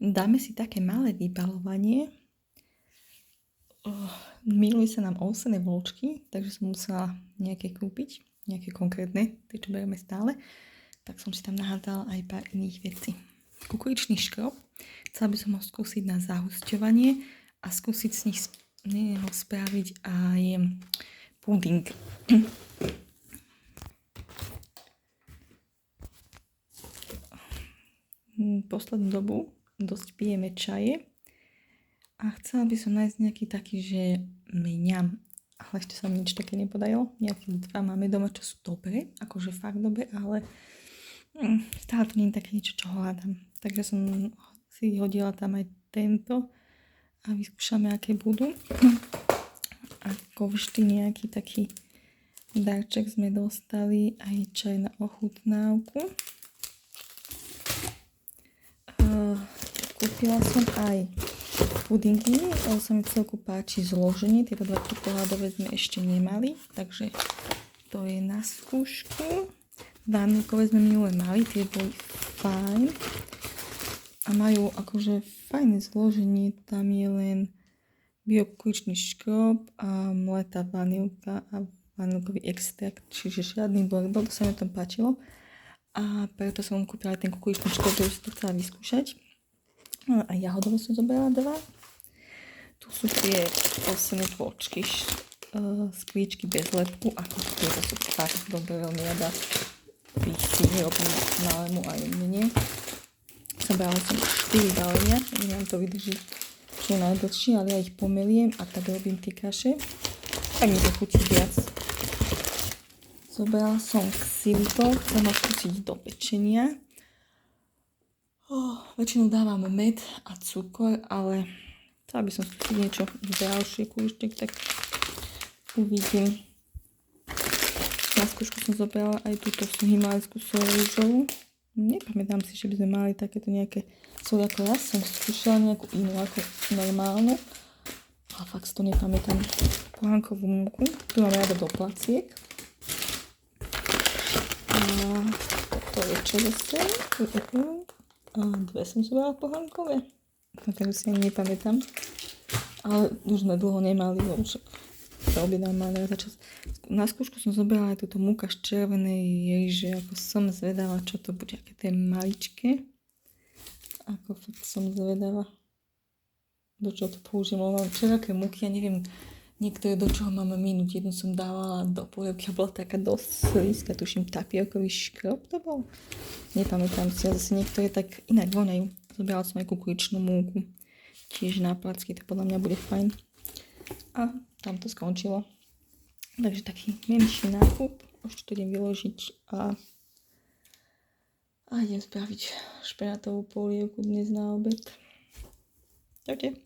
Dáme si také malé vybalovanie. Miluje sa nám ovsené vločky, takže som musela nejaké kúpiť, nejaké konkrétne, tie čo berieme stále. Tak som si tam nahádzala aj pár iných vecí. Kukuričný škrob. Chcela by som ho skúsiť na zahusťovanie a skúsiť z neho spraviť aj puding. Poslednú dobu dosť pijeme čaje a chcela by som nájsť nejaký taký, že mňam. Ale ešte sa mi nič také nepodarilo. Nejaké dva máme doma, čo sú dobré, akože fakt dobré, ale stále to nie je také niečo, čo hľadám. Takže som si hodila tam aj tento a vyskúšame, aké budú. Ako vždy nejaký taký darček sme dostali, aj čaj na ochutnávku. Kúpila som aj pudingy, ale sa mi celku páči zloženie. Tieto dva pohľadové sme ešte nemali, takže to je na skúšku. Vanilkové sme minule mali, tie boli fajn. A majú akože fajné zloženie, tam je len biokukuričný škrob a mletá vanilka a vanilkový extrakt, čiže žiadny blbol, to sa mi tam páčilo. A preto som kúpila aj ten kukuričný škrob, ktorý som to chcela vyskúšať. A jahodové som zobrala dva. Tu sú tie ovsené vločky z klíčky bez lepku, ako tieto sú fakt dobre, veľmi rada ich si robím malému aj mne. Zobrala som 4 balenia, neviem to vydrží čo najdlhšie, ale ja ich pomeliem a tak robím tie kaše. Tak mi to chutí viac. Zobrala som xylitol, chcem ho skúsiť do pečenia. Väčšinou dávam med a cukor, ale chcela by som skúsiť niečo zdravšie kúštek, tak uvidím. Na skúšku som zobrala aj túto himalajskú soju rúžovú. Nepamätám si, že by sme mali takéto nejaké soju, ako raz som skúšala nejakú inú ako normálnu. Ale fakt si to nepamätám. Pohánkovú múku, tu mám rada do placiek. A toto je čo zase? A dve som zobrala pohánkové. Takže si ani nepamätám. Ale už sme dlho nemali, lebo však to objednám malé za čas. Na skúšku som zobrala aj túto múka z červenej ríže, ako som zvedavá, čo to bude, aké to je maličké. Ako fakt som zvedavá, do čoho to použijem. Mám všelijaké múky, ja neviem, niektoré do čoho mám minúť. Jednu som dávala do polievky a bola taká dosť slízka, tuším tapiokový škrob to bol. Nepamätám si, ale zase niektoré tak inak voňajú. Zobrala som aj kukuričnú múku, tiež na placky, to podľa mňa bude fajn. A tam to skončilo. Takže taký menší nákup. Už to idem vyložiť a idem spraviť špenátovú polievku dnes na obed. Čaute.